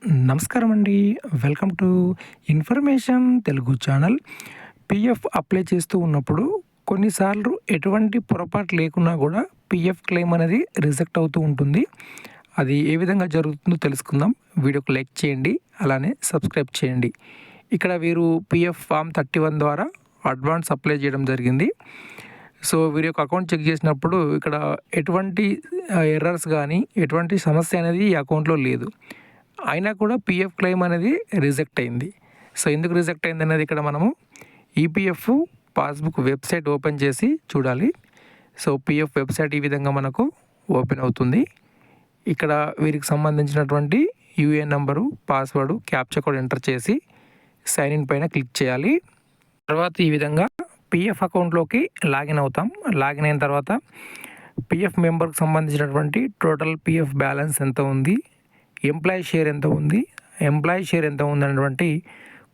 నమస్కారం అండి. Welcome to information Telugu channel. PF apply చేస్తూ ఉన్నప్పుడు కొన్నిసార్లు ఎటువంటి పొరపాటు లేకున్నా కూడా పీఎఫ్ క్లెయిమ్ అనేది రిజెక్ట్ అవుతూ ఉంటుంది. అది ఏ విధంగా జరుగుతుందో తెలుసుకుందాం. వీడియోకి లైక్ చేయండి, అలానే సబ్స్క్రైబ్ చేయండి. ఇక్కడ వీరు పీఎఫ్ ఫామ్ 31 ద్వారా అడ్వాన్స్ అప్లై చేయడం జరిగింది. సో వీరి యొక్క అకౌంట్ చెక్ చేసినప్పుడు ఇక్కడ ఎటువంటి ఎర్రర్స్ కానీ ఎటువంటి సమస్య అనేది ఈ అకౌంట్లో లేదు. అయినా కూడా పీఎఫ్ క్లెయిమ్ అనేది రిజెక్ట్ అయింది. సో ఎందుకు రిజెక్ట్ అయింది అనేది ఇక్కడ మనము ఈపీఎఫ్ పాస్బుక్ వెబ్సైట్ ఓపెన్ చేసి చూడాలి. సో పీఎఫ్ వెబ్సైట్ ఈ విధంగా మనకు ఓపెన్ అవుతుంది. ఇక్కడ వీరికి సంబంధించినటువంటి UAN number, password, captcha code enter చేసి సైన్ ఇన్ పైన క్లిక్ చేయాలి. తర్వాత ఈ విధంగా పీఎఫ్ అకౌంట్లోకి లాగిన్ అవుతాం. లాగిన్ అయిన తర్వాత పీఎఫ్ మెంబర్కి సంబంధించినటువంటి టోటల్ పీఎఫ్ బ్యాలెన్స్ ఎంత ఉంది, ఎంప్లాయీ షేర్ ఎంత ఉంది, ఎంప్లాయీ షేర్ ఎంత ఉంది అనేటువంటి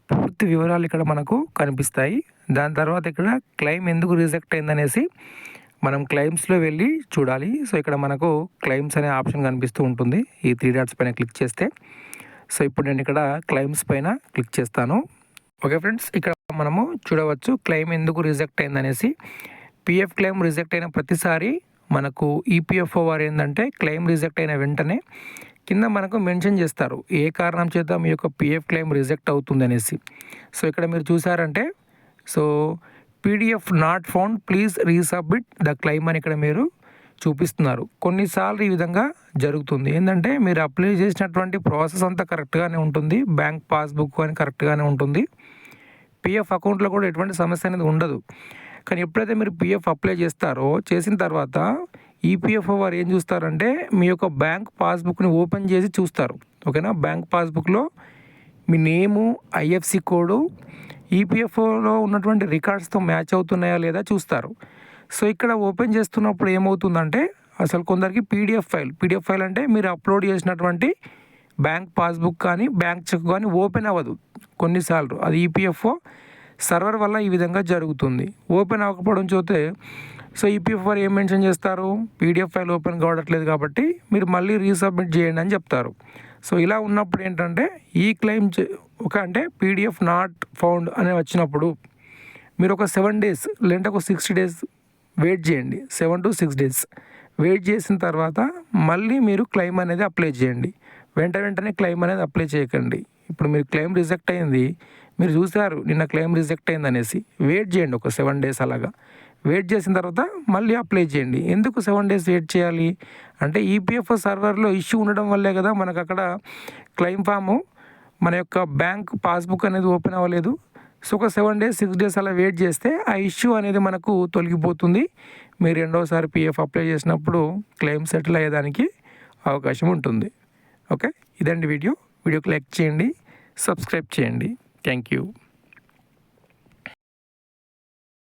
పూర్తి వివరాలు ఇక్కడ మనకు కనిపిస్తాయి. దాని తర్వాత ఇక్కడ క్లెయిమ్ ఎందుకు రిజెక్ట్ అయిందనేసి మనం క్లెయిమ్స్లో వెళ్ళి చూడాలి. సో ఇక్కడ మనకు క్లెయిమ్స్ అనే ఆప్షన్ కనిపిస్తూ ఉంటుంది. ఈ 3 డాట్స్ పైన క్లిక్ చేస్తే. సో ఇప్పుడు నేను ఇక్కడ క్లెయిమ్స్ పైన క్లిక్ చేస్తాను. ఓకే ఫ్రెండ్స్, ఇక్కడ మనము చూడవచ్చు క్లెయిమ్ ఎందుకు రిజెక్ట్ అయిందనేసి. పీఎఫ్ క్లెయిమ్ రిజెక్ట్ అయిన ప్రతిసారి మనకు ఈపీఎఫ్ఓ వారు ఏంటంటే క్లెయిమ్ రిజెక్ట్ అయిన వెంటనే కింద మనకు మెన్షన్ చేస్తారు ఏ కారణం చేత మీ యొక్క పీఎఫ్ క్లెయిమ్ రిజెక్ట్ అవుతుంది అనేసి. సో ఇక్కడ మీరు చూసారంటే so PDF not found, please resubmit the claim అని ఇక్కడ మీరు చూపిస్తున్నారు. కొన్నిసార్లు ఈ విధంగా జరుగుతుంది. ఏంటంటే మీరు అప్లై చేసినటువంటి ప్రాసెస్ అంతా కరెక్ట్గానే ఉంటుంది, బ్యాంక్ పాస్బుక్ అని కరెక్ట్గానే ఉంటుంది, పీఎఫ్ అకౌంట్లో కూడా ఎటువంటి సమస్య అనేది ఉండదు. కానీ ఎప్పుడైతే మీరు పీఎఫ్ అప్లై చేస్తారో చేసిన తర్వాత ఈపీఎఫ్ఓ వారు ఏం చూస్తారంటే మీ యొక్క బ్యాంక్ పాస్బుక్ని ఓపెన్ చేసి చూస్తారు. ఓకేనా, బ్యాంక్ పాస్బుక్లో మీ నేము, ఐఎఫ్సి కోడు ఈపీఎఫ్ఓలో ఉన్నటువంటి రికార్డ్స్తో మ్యాచ్ అవుతున్నాయా లేదా చూస్తారు. సో ఇక్కడ ఓపెన్ చేస్తున్నప్పుడు ఏమవుతుందంటే అసలు కొందరికి పీడిఎఫ్ ఫైల్ అంటే మీరు అప్లోడ్ చేసినటువంటి బ్యాంక్ పాస్బుక్ కానీ బ్యాంక్ చెక్ కానీ ఓపెన్ అవ్వదు. కొన్నిసార్లు అది ఈపీఎఫ్ఓ సర్వర్ వల్ల ఈ విధంగా జరుగుతుంది. ఓపెన్ అవ్వకపోవడం చూస్తే సో ఈపీఎఫ్ వారు ఏం మెన్షన్ చేస్తారు, పీడిఎఫ్ ఫైల్ ఓపెన్ కావట్లేదు కాబట్టి మీరు మళ్ళీ రీసబ్మిట్ చేయండి అని చెప్తారు. సో ఇలా ఉన్నప్పుడు ఏంటంటే ఈ క్లెయిమ్ అంటే పీడిఎఫ్ నాట్ ఫౌండ్ అని వచ్చినప్పుడు మీరు ఒక 7 days లేదంటే ఒక 60 days వెయిట్ చేయండి. 7 to 6 days వెయిట్ చేసిన తర్వాత మళ్ళీ మీరు క్లెయిమ్ అనేది అప్లై చేయండి. వెంటనే క్లెయిమ్ అనేది అప్లై చేయకండి. ఇప్పుడు మీరు క్లెయిమ్ రిజెక్ట్ అయింది, మీరు చూసారు నిన్న క్లెయిమ్ రిజెక్ట్ అయింది అనేసి, వెయిట్ చేయండి ఒక 7 days అలాగా. వెయిట్ చేసిన తర్వాత మళ్ళీ అప్లై చేయండి. ఎందుకు 7 days వెయిట్ చేయాలి అంటే ఈపీఎఫ్ఓ సర్వర్లో ఇష్యూ ఉండడం వల్లే కదా మనకు అక్కడ క్లెయిమ్ ఫాము మన యొక్క బ్యాంక్ పాస్బుక్ అనేది ఓపెన్ అవ్వలేదు. సో ఒక 7 days 6 days అలా వెయిట్ చేస్తే ఆ ఇష్యూ అనేది మనకు తొలగిపోతుంది. మీరు రెండోసారి పీఎఫ్ అప్లై చేసినప్పుడు క్లెయిమ్ సెటిల్ అయ్యేదానికి అవకాశం ఉంటుంది. ఓకే, ఇదండి వీడియోకి లైక్ చేయండి, సబ్స్క్రైబ్ చేయండి. Thank you.